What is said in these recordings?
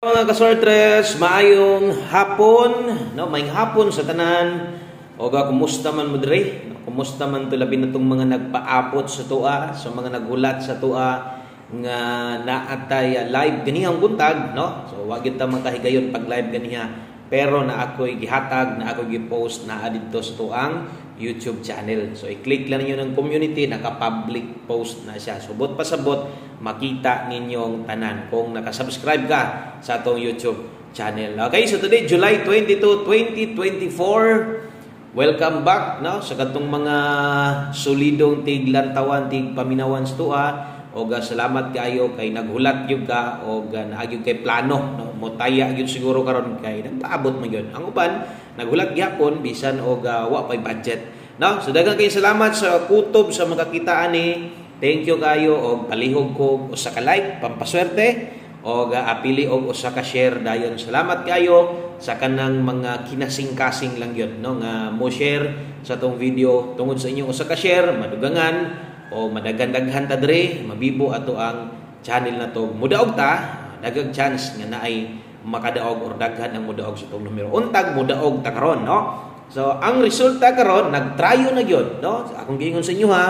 Mga kasortres, maayong hapon, no, maayong hapon sa tanan. Oga, kumusta man mo dire? Kumusta man to labi na tong mga nagpaapot sa tua, sa mga nagulat sa tua nga naatay live ganihang buntag, no? So wa gyud ta makahigayon pag live ganiha. Pero na ako'y gihatag, na ako'y gi-post na dito sa tuang YouTube channel. So i-click lang niyo ng community, naka-public post na siya. So bot pasabot makita ninyong tanan kung naka-subscribe ka sa atong YouTube channel. Okay, so today July 22, 2024. Welcome back, no, sa katong mga solidong tiglantawan, tigpaminawan sa tuwa. Og salamat kayo kay naghulat gyud ka og naagyo kay plano, no, motaya gyud siguro karon kay nagpaabot man gyud. Ang uban naghulat gyapon bisan og wa pay budget, no. So daghang kay salamat sa kutob sa makakita ani. Thank you kayo og palihog ko usa ka like pampaswerte og apili og usa ka share dayon. Salamat kayo sa kanang mga kinasing-kasing lang gyud, no, nga mo share sa tong video. Tungod sa inyong usa ka share madugangan o madagandaghan ta dre mabibo ato ang channel na to. Mudaog ta, dagag chance nga naay makadaog or daghan ang mudaog sa tong numero. Untag mudaog ta karon, no. So ang resulta karon nagtrayo na gyud, no. So, akong giingon sa inyo ha,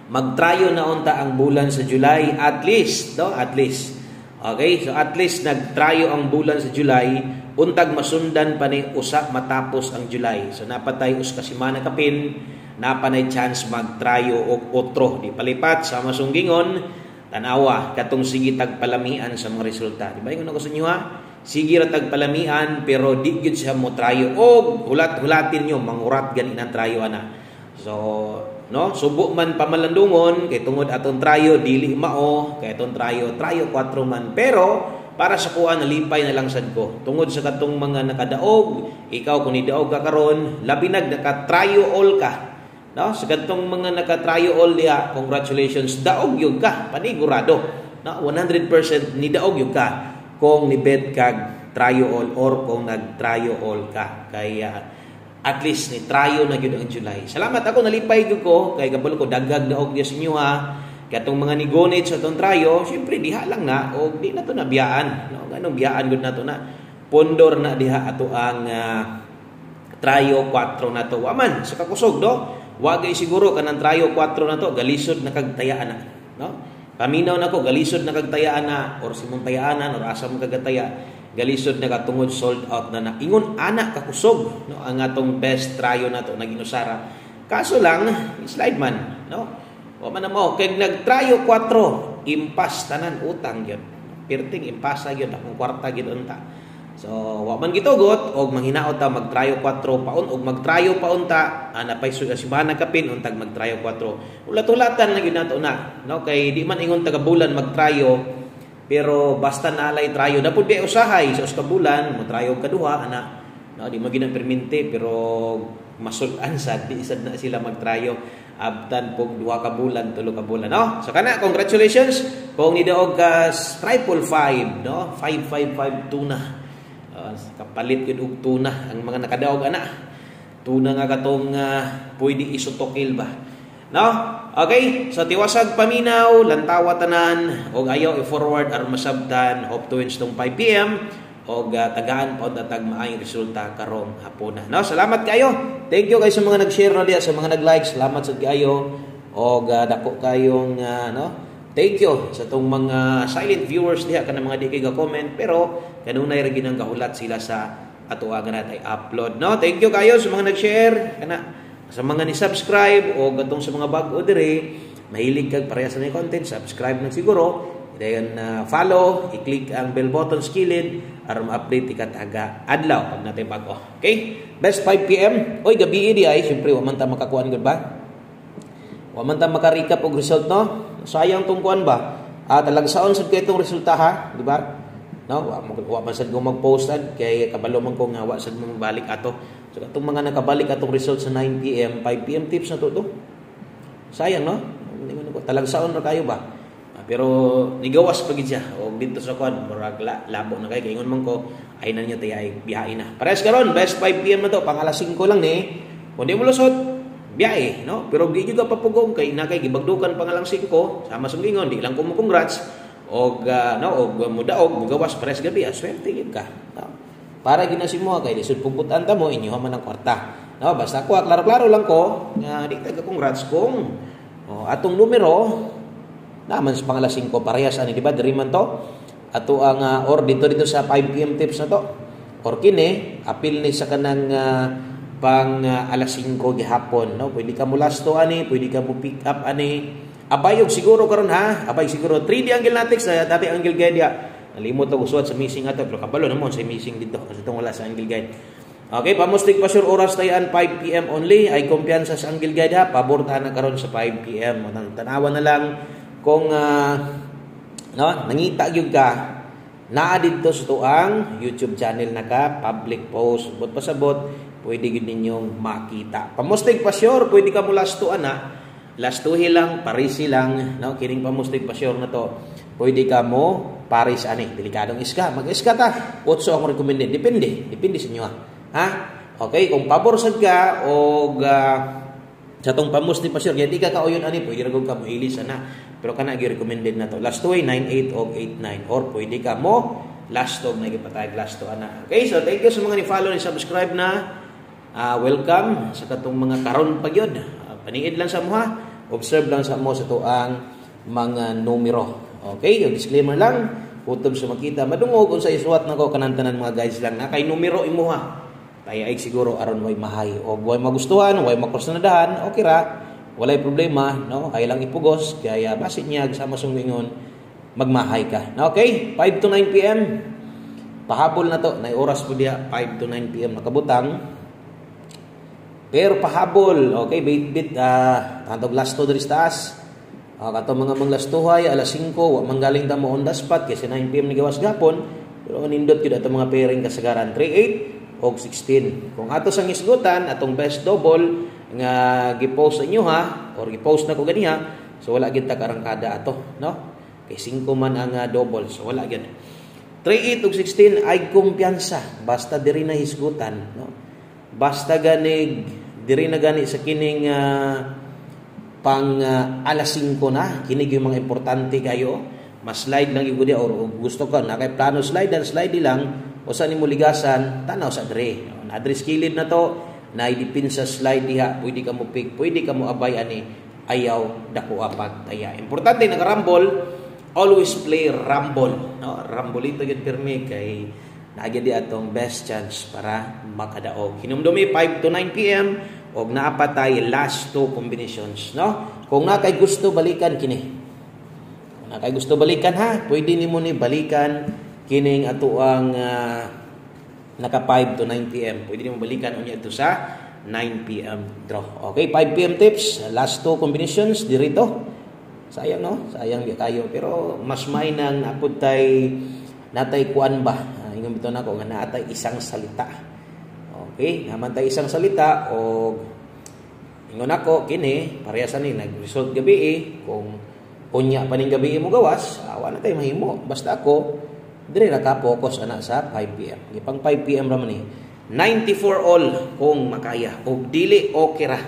magtrayo na unta ang bulan sa July at least, no, at least. Okay, so at least nagtrayo ang bulan sa July, untag masundan pa ni usa matapos ang July. So napatay us ka semana kapin, napanay chance magtrayo og otro di palipat sa masunggingon tanawa katong sige tagpalamian sa mga resulta. Di ba ingon ako sa inyo ha? Sige ra tagpalamian pero di gyud siya mo trayo og hulat-hulatin nyo mangurat gani na trayo ana. So no, subo man pamalandungon kay tungod atong trayo dili mao kay atong trayo 4 man, pero para sa kuan nalipay na lang sad ko tungod sa katong mga nakadaog. Ikaw kung nidaog ka karon labi naka-trayo all ka, no, sa katong mga naka-trayo all diha, congratulations, daog yun ka panigurado, no, 100% nidaog yun ka kung nibet kag trayo all or kung nag-trayo all ka. Kaya at least ni trayo na gyud ang July. Salamat ako nalipay gyud ko kay gabalo ko dagag daog diya sa inyo ha. Kaya itong mga nigonate sa itong trayo, siyempre diha lang na o di na ito nabiyaan, no? Ganong biyaan gud na ito na pondor na diha ato ang trayo 4 na ito. Waman sa kakusog, no? Wagay siguro kanang trayo 4 na ito galisod na kagtayaan na, no? Paminaw na ko galisod na kagtayaan na or simong tayaanan or asa mong kagataya galisod na katungod sold out na na. Ingon anak kakusog, no, ang atong best trayo na to naginusara. Kaso lang slide man, no. O man mo kay nagtrayo 4 impas tanan utang gyud. Perting impasa gyud akong kwarta gyud unta. So wa man gitugot og manghinaot ta magtrayo 4 paon og magtrayo pa unta ana pay semana kapin untag magtrayo 4. Ulat-ulatan na gyud nato na, no, kay di man ingon taga bulan magtrayo. Pero basta nalay trayo na pud di usahay sa usa ka bulan mo trayo kaduha ana, no, di magina permente pero masul-an sad di sad na sila magtrayo abtan pog 2 ka bulan 3 ka bulan, no. So kana congratulations kung nidaog ka 555, no, 555 tuna, kapalit gyud og tuna ang mga nakadaog ana. Tuna nga katong pwede isutokil ba, no. Okay, so tiwasag paminaw, lantawa tanan, og ayaw i-forward aron masabtan, hope to wins tong 5 PM, og tagaan pa tag maayong resulta karong hapon na. No, salamat kayo. Thank you kayo sa mga nag-share na diya, sa mga nag-like, salamat sad kayo. Og dako kayong no. Thank you sa tong mga silent viewers diha kanang mga di kay ga-comment pero kanunay ra ginang gahulat sila sa ato nga natay upload, no. Thank you kayo sa mga nag-share kana. Sa mga ni-subscribe o gatong sa mga bago dire, mahilig kag pareha sa mga content, subscribe na siguro. Dayon follow, i-click ang bell button skilled aron ma-update ikataga adlaw pag natay bago. Okay? Best 5 PM. Oy, gabi di ay syempre wa man ta makakuan gud ba? Wa man ta maka-recap og result, no. Sayang tong kuan ba? Talagsaon sad kay itong resulta ha, di ba? No, wa man sad ko mag-post kay kabalo man ko nga wa sad mo mabalik ato. So itong mga nakabalik atong result sa 9 PM, 5 PM tips na to. Sayang, no? Talagsaon ra kayo ba? Pero nigawas pa gid siya. O dito sa kuan, murag labo na kay ingon man ko ay na niyo tay ay biyahe na. Pares karon, best 5 PM na to, pang alas 5 lang ni. Kung di mo lusot, biyahe, no? Pero di jud ka papugong kay nakay gibagdukan pang alas 5, sama sa lingon, di lang ko mo congrats. og mudaog mugawas pares gabi swerte gyud ka, no? Para ginasimo kay lisod puputan ta mo inyo man ang kwarta, no? Basta ko klaro-klaro lang ko nga di ta congrats kung atong numero naman sa pangala 5 parehas ani, di ba? Diri man to ato ang or dito sa 5 PM tips na to, or kini apil ni sa kanang pang alas 5 gihapon, no? Pwede ka mo lasto ani, pwede ka mo pick up ani. Abayog siguro karon ha, abay siguro 3D angle natin sa dati angle guide ya. Nalimot ako suwat sa missing ato, pero kabalo namon sa missing dito kasi itong wala sa angle guide. Okay, pamustig pa sure oras tayan 5 PM only, ay kumpiyansa sa angle guide ha, pabortahan na karon sa 5 PM. Tanawa na lang kung no, nangita gyud ka naa dito sa tuang YouTube channel naka public post, bot pasabot pwede gid ninyong makita. Pamustig pa sure, pwede ka mo lastuan na. Lastuhi lang, parisi lang, no? Kining pamustig pa sure na to. Pwede ka mo paris ani, delikadong iska. Mag-iska ta. Otso ang recommended. Depende sa inyo ha. Okay, kung pabor sad ka og sa tong pamustig pa sure, di ka kauyon ani, pwede ra gud ka mo ilis ana. Pero kana gi recommended na to. Lastuhi 98 og 89 or pwede ka mo lastog na gipatay lasto ana. Okay, so thank you sa mga ni-follow ni subscribe na. Welcome sa katong mga karon pa gyud. Paniid lang sa mo ha. Observe lang sa mo sa tuang mga numero. Okay, yung disclaimer lang. Kutob sa makita. Madungog kung sa isuwat na ko kanantanan mga guys lang na kay numero imo ha. Kaya ay siguro aron way mahay o way magustuhan, way makursanadahan, okay ra. Walay problema, no? Ay lang ipugos kaya basit niya sama sungwingon magmahay ka. Okay, 5 to 9 PM. Pahabol na to, nay oras po diha 5 to 9 PM nakabutang. Pero pahabol, okay, bit tantog lasto diri sa taas. Kato mga manglastuhay alas 5 wa manggaling ta mo on the spot kasi 9 PM ni gawas gapon. Pero nindot gyud ato mga pairing kasagaran 38 og 16. Kung ato sang isgutan atong best double nga gi-post sa inyo ha or gi-post na ko ganiha, so wala gyud ta karangkada ato, no? Kay 5 man ang double, so wala gyud. 38 og 16 ay kumpiyansa basta diri na hisgutan, no? Basta ganig diri na gani sa kining pang alas 5 na, kinig yung mga importante kayo, mas slide lang yung or gusto ko na kay plano slide lang o sa nimo ligasan tanaw sa dre. Na address kilid na to, na idipin sa slide diha, pwede ka mo pick, pwede ka mo abay ani ayaw dako apat taya. Importante naka-rumble, always play rumble, no? Rumble ito gyud pirmi kay naagya di atong best chance para makadaog. Hinumdumi 5 to 9 PM og naapatay last 2 combinations, no? Kung na kay gusto balikan kini. Kung na kay gusto balikan ha, pwede nimo ni balikan kining ato ang naka 5 to 9 PM. Pwede nimo balikan unya ito sa 9 PM draw. Okay, 5 PM tips, last 2 combinations dirito. Sayang no? Sayang di kayo pero mas may nang apod tay natay kuan ba? Ingon bitaw nako nga naatay isang salita. Okay, naman tay isang salita o ingon ako kini parehas ni nag-result gabi kung unya pa ning gabi mo gawas, awa na tay mahimo. Basta ako dire ra ka focus ana sa 5 PM. Gipang 5 PM ra man ni. 94 all kung makaya og dili okay ra.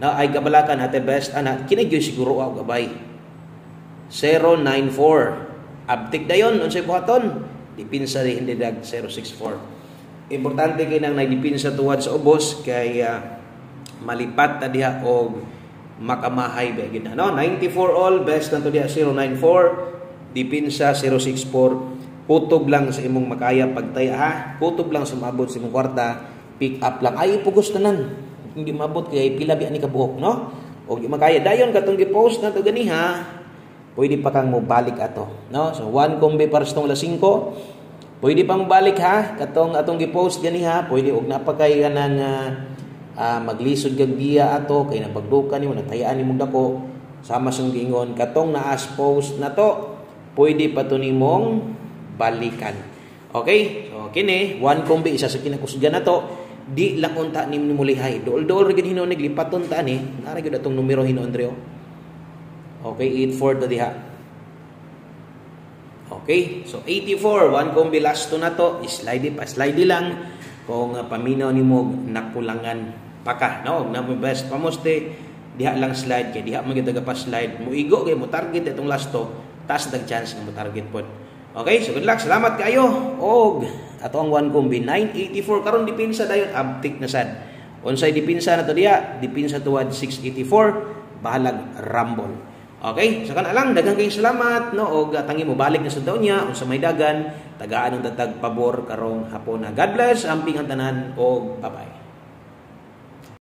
Na ay kabalakan ate best ana kini gyud siguro og gabay. 094 abtik dayon unsay buhaton? Dipinsa rin hindi dag 064. Importante kay nang nagdipinsa tuwad sa ubos kay malipat ta diha og makamahay ba gid no. 94 all best nato diha 094 dipinsa 064. Kutob lang sa imong makaya pagtaya ha. Kutob lang sa maabot sa imong kwarta, pick up lang ay pugos tanan. Hindi maabot kay pila bi ani ka buhok no. Og di makaya dayon katong gi-post nato ganiha. Pwede pa kang mobalik ato, no? So 1 kombi para sa alas 5. Pwede pa mobalik ha, katong atong gi-post gani ha, pwede og napakay kanang maglisod kag giya ato kay napagdukan nimo natayaan nimo dako sama sang giingon katong naas post na to, pwede pa to nimong balikan. Okay? So kini 1 kombi isa sa kinakusgan nato, di lang unta nimo lihay. Dool-dool ra gid hinuon lipaton ta ni, nara gyud atong numero hinuon Andreo. Okay, 84 to diha. Okay, so 84, 1 kombi last to na to, slide lang kung paminaw nimo nakulangan pa ka, no? Na mo best pamoste diha lang slide kay diha magid pa slide. Muigo kay mo target itong last to taas na chance nga mo target pod. Okay, so good luck. Salamat kayo. Og ato ang one combi 984 karon depensa dayon abtik na sad. Unsay depensa na to diya? Depensa tuwad 684 bahalag rumble. Okay, so kana lang daghang kayong salamat no og tangi mo balik na sa daw niya unsa may dagan tagaan ng tatag pabor karong hapon na. God bless amping ang tanan og bye-bye.